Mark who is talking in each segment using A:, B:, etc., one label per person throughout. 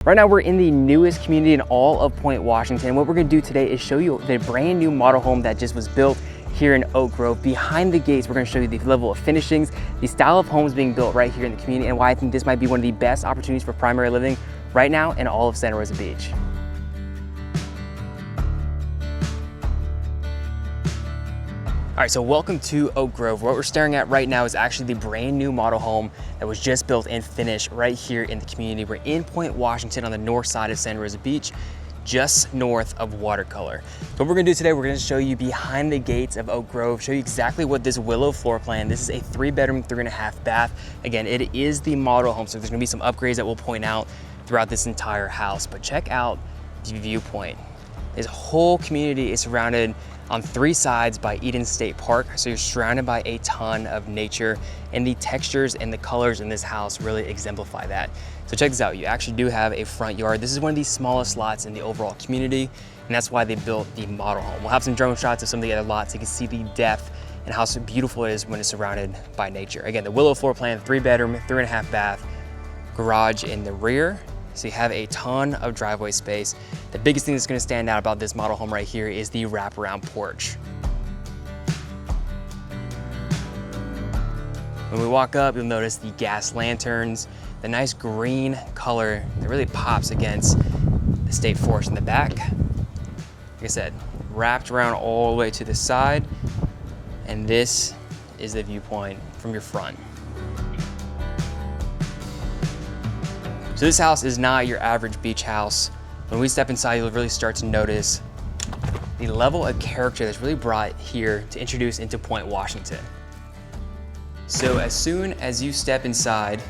A: Right now we're in the newest community in all of Point Washington. What we're gonna do today is show you the brand new model home that just was built here in Oak Grove. Behind the gates, we're gonna show you the level of finishings, the style of homes being built right here in the community, and why I think this might be one of the best opportunities for primary living right now in all of Santa Rosa Beach. All right, so welcome to Oak Grove. What we're staring at right now is actually the brand new model home that was just built and finished right here in the community. We're in Point Washington on the north side of Santa Rosa Beach, just north of Watercolor. So what we're gonna do today, we're gonna show you behind the gates of Oak Grove, show you exactly what this willow floor plan. This is a 3-bedroom, 3.5 bath. Again, it is the model home, so there's gonna be some upgrades that we'll point out throughout this entire house. But check out the viewpoint. This whole community is surrounded on 3 sides by Eden State Park, so you're surrounded by a ton of nature, and the textures and the colors in this house really exemplify that. So check this out, you actually do have a front yard. This is one of the smallest lots in the overall community, and that's why they built the model home. We'll have some drone shots of some of the other lots so you can see the depth and how beautiful it is when it's surrounded by nature. Again, the willow floor plan, 3-bedroom, 3.5 bath, garage in the rear. So you have a ton of driveway space. The biggest thing that's gonna stand out about this model home right here is the wraparound porch. When we walk up, you'll notice the gas lanterns, the nice green color that really pops against the state forest in the back. Like I said, wrapped around all the way to the side, and this is the viewpoint from your front. So this house is not your average beach house. When we step inside, you'll really start to notice the level of character that's really brought here to introduce into Point Washington. So as soon as you step inside,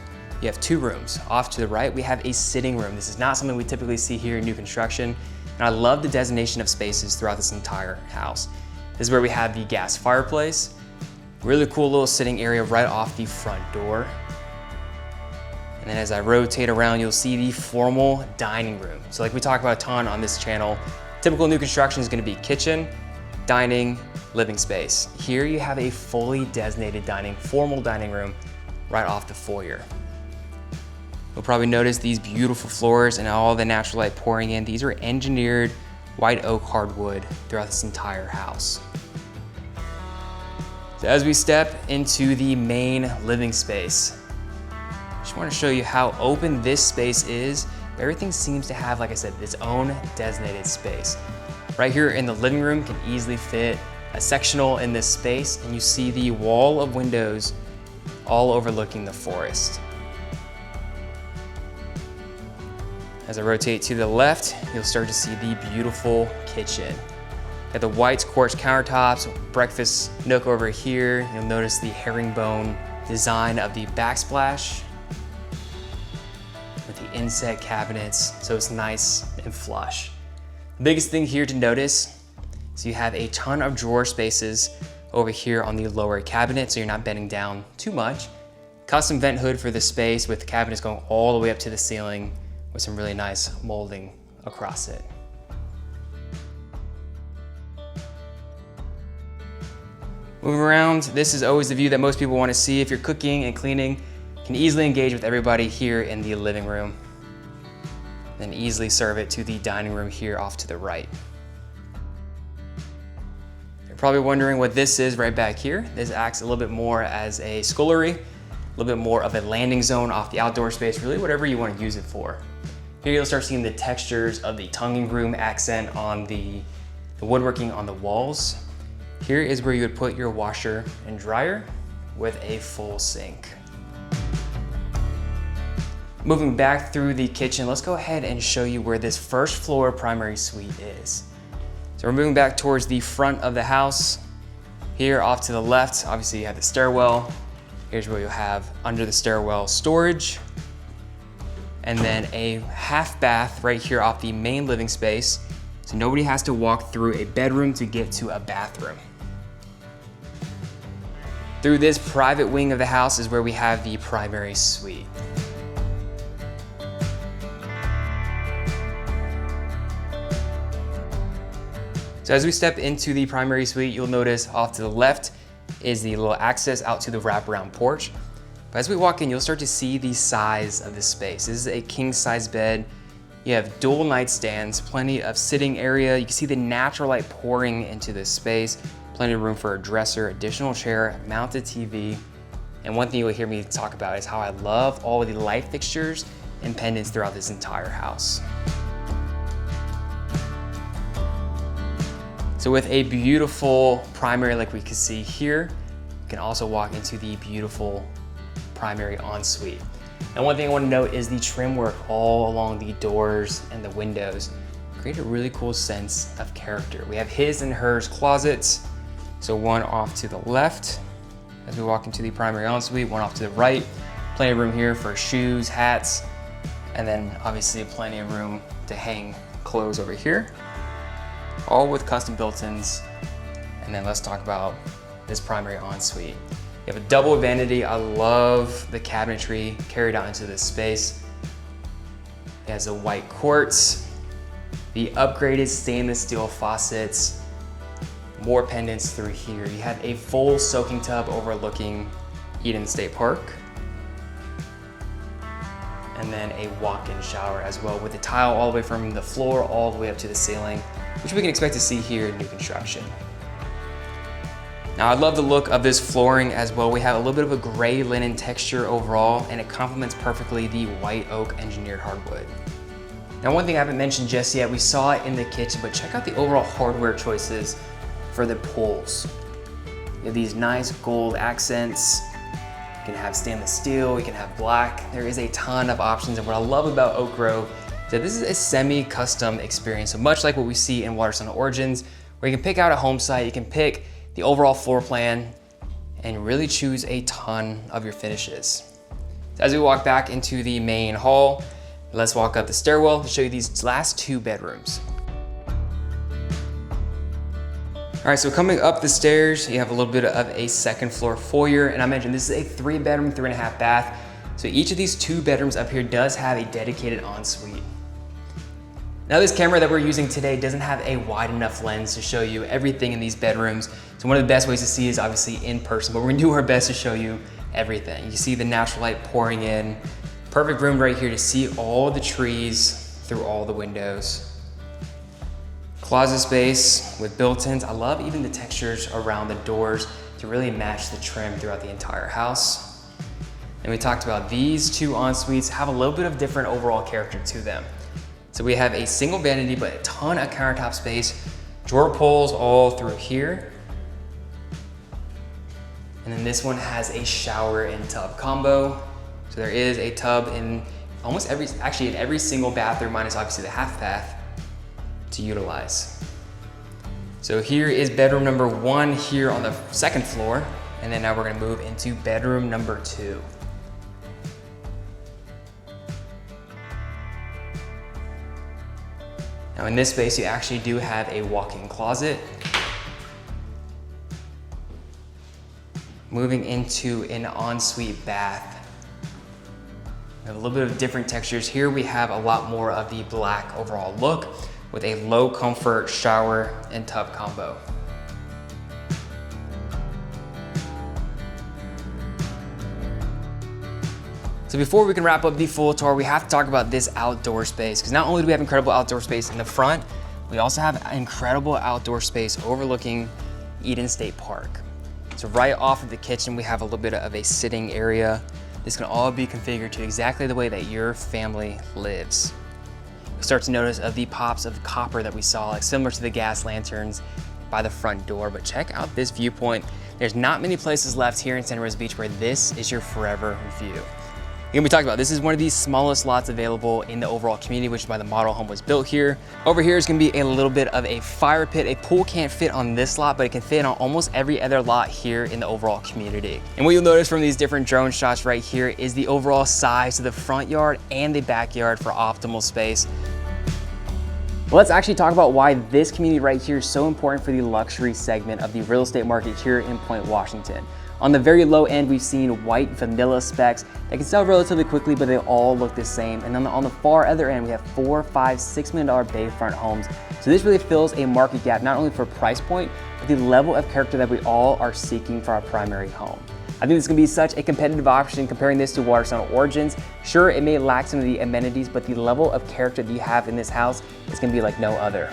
A: you have 2 rooms. Off to the right, we have a sitting room. This is not something we typically see here in new construction. And I love the designation of spaces throughout this entire house. This is where we have the gas fireplace. Really cool little sitting area right off the front door. And then as I rotate around, you'll see the formal dining room. So like we talk about a ton on this channel, typical new construction is gonna be kitchen, dining, living space. Here you have a fully designated formal dining room right off the foyer. You'll probably notice these beautiful floors and all the natural light pouring in. These are engineered white oak hardwood throughout this entire house. So as we step into the main living space, I just want to show you how open this space is. Everything seems to have, like I said, its own designated space. Right here in the living room can easily fit a sectional in this space, and you see the wall of windows all overlooking the forest. As I rotate to the left, you'll start to see the beautiful kitchen. Got the white quartz countertops, breakfast nook over here. You'll notice the herringbone design of the backsplash with the inset cabinets, so it's nice and flush. The biggest thing here to notice is you have a ton of drawer spaces over here on the lower cabinet, so you're not bending down too much. Custom vent hood for the space with cabinets going all the way up to the ceiling with some really nice molding across it. Moving around, this is always the view that most people want to see. If you're cooking and cleaning, you can easily engage with everybody here in the living room, then easily serve it to the dining room here off to the right. You're probably wondering what this is right back here. This acts a little bit more as a scullery, a little bit more of a landing zone off the outdoor space, really whatever you want to use it for. Here you'll start seeing the textures of the tongue and groom accent on the woodworking on the walls. Here is where you would put your washer and dryer with a full sink. Moving back through the kitchen, let's go ahead and show you where this first floor primary suite is. So we're moving back towards the front of the house. Here off to the left, obviously you have the stairwell. Here's where you'll have under the stairwell storage, and then a half bath right here off the main living space. So nobody has to walk through a bedroom to get to a bathroom. Through this private wing of the house is where we have the primary suite. So as we step into the primary suite, you'll notice off to the left is the little access out to the wraparound porch. But as we walk in, you'll start to see the size of this space. This is a king size bed. You have dual nightstands, plenty of sitting area. You can see the natural light pouring into this space. Plenty of room for a dresser, additional chair, mounted TV. And one thing you'll hear me talk about is how I love all of the light fixtures and pendants throughout this entire house. So with a beautiful primary like we can see here, you can also walk into the beautiful primary ensuite. And one thing I want to note is the trim work all along the doors and the windows create a really cool sense of character. We have his and hers closets. So one off to the left as we walk into the primary ensuite, one off to the right. Plenty of room here for shoes, hats, and then obviously plenty of room to hang clothes over here. All with custom built-ins. And then let's talk about this primary ensuite. You have a double vanity. I love the cabinetry carried out into this space. It has a white quartz, the upgraded stainless steel faucets, more pendants through here. You have a full soaking tub overlooking Eden State Park. And then a walk-in shower as well with the tile all the way from the floor all the way up to the ceiling, which we can expect to see here in new construction. Now I love the look of this flooring as well. We have a little bit of a gray linen texture overall, and it complements perfectly the white oak engineered hardwood. Now one thing I haven't mentioned just yet, we saw it in the kitchen, but check out the overall hardware choices for the pulls. You have these nice gold accents. You can have stainless steel, you can have black. There is a ton of options, and what I love about Oak Grove is that this is a semi-custom experience. So much like what we see in Watersound Origins, where you can pick out a home site, you can pick the overall floor plan, and really choose a ton of your finishes. So as we walk back into the main hall, let's walk up the stairwell to show you these last two bedrooms. All right, so coming up the stairs, you have a little bit of a second floor foyer, and I mentioned this is a 3-bedroom, 3.5 bath. So each of these 2 bedrooms up here does have a dedicated ensuite. Now this camera that we're using today doesn't have a wide enough lens to show you everything in these bedrooms. So one of the best ways to see is obviously in person, but we're gonna do our best to show you everything. You see the natural light pouring in. Perfect room right here to see all the trees through all the windows. Closet space with built-ins. I love even the textures around the doors to really match the trim throughout the entire house. And we talked about these 2 en-suites have a little bit of different overall character to them. So we have a single vanity, but a ton of countertop space, drawer pulls all through here. And then this one has a shower and tub combo. So there is a tub in almost in every single bathroom, minus obviously the half bath, to utilize. So here is bedroom number 1 here on the 2nd floor. And then now we're gonna move into bedroom number 2. Now in this space, you actually do have a walk-in closet. Moving into an ensuite bath. We have a little bit of different textures. Here we have a lot more of the black overall look with a low comfort shower and tub combo. So before we can wrap up the full tour, we have to talk about this outdoor space, because not only do we have incredible outdoor space in the front, we also have incredible outdoor space overlooking Eden State Park. So right off of the kitchen, we have a little bit of a sitting area. This can all be configured to exactly the way that your family lives. You'll start to notice of the pops of copper that we saw, like similar to the gas lanterns by the front door, but check out this viewpoint. There's not many places left here in Santa Rosa Beach where this is your forever view. Again, we talked about this is one of the smallest lots available in the overall community, which is why the model home was built here. Over here is gonna be a little bit of a fire pit. A pool can't fit on this lot, but it can fit on almost every other lot here in the overall community. And what you'll notice from these different drone shots right here is the overall size of the front yard and the backyard for optimal space. Let's actually talk about why this community right here is so important for the luxury segment of the real estate market here in Point Washington. On the very low end, we've seen white vanilla specs that can sell relatively quickly, but they all look the same. And then on the far other end, we have $4, $5, $6 million bayfront homes. So this really fills a market gap, not only for price point, but the level of character that we all are seeking for our primary home. I think this is gonna be such a competitive option comparing this to Watersound Origins. Sure, it may lack some of the amenities, but the level of character that you have in this house is gonna be like no other.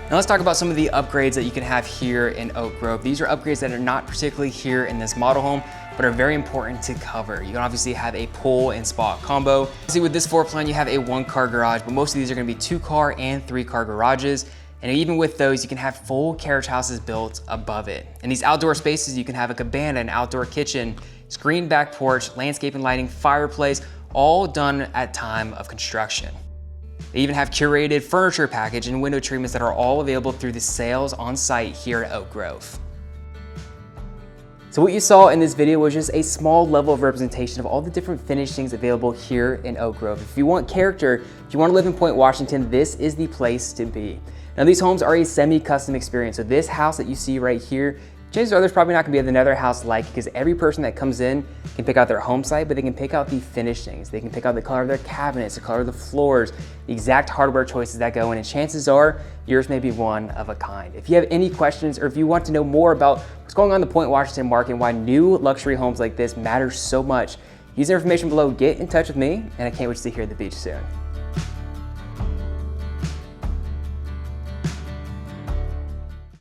A: Now let's talk about some of the upgrades that you can have here in Oak Grove. These are upgrades that are not particularly here in this model home, but are very important to cover. You can obviously have a pool and spa combo. See, with this floor plan, you have a 1-car garage, but most of these are gonna be 2-car and 3-car garages. And even with those, you can have full carriage houses built above it. In these outdoor spaces, you can have a cabana, an outdoor kitchen, screened back porch, landscape and lighting, fireplace, all done at time of construction. They even have curated furniture package and window treatments that are all available through the sales on site here at Oak Grove. So what you saw in this video was just a small level of representation of all the different finishings available here in Oak Grove. If you want character, if you want to live in Point Washington, this is the place to be. Now these homes are a semi-custom experience. So this house that you see right here, chances are there's probably not gonna be another house like it, because every person that comes in can pick out their home site, but they can pick out the finishings. They can pick out the color of their cabinets, the color of the floors, the exact hardware choices that go in, and chances are yours may be one of a kind. If you have any questions, or if you want to know more about what's going on in the Point Washington market and why new luxury homes like this matter so much, use the information below, get in touch with me, and I can't wait to see you here at the beach soon.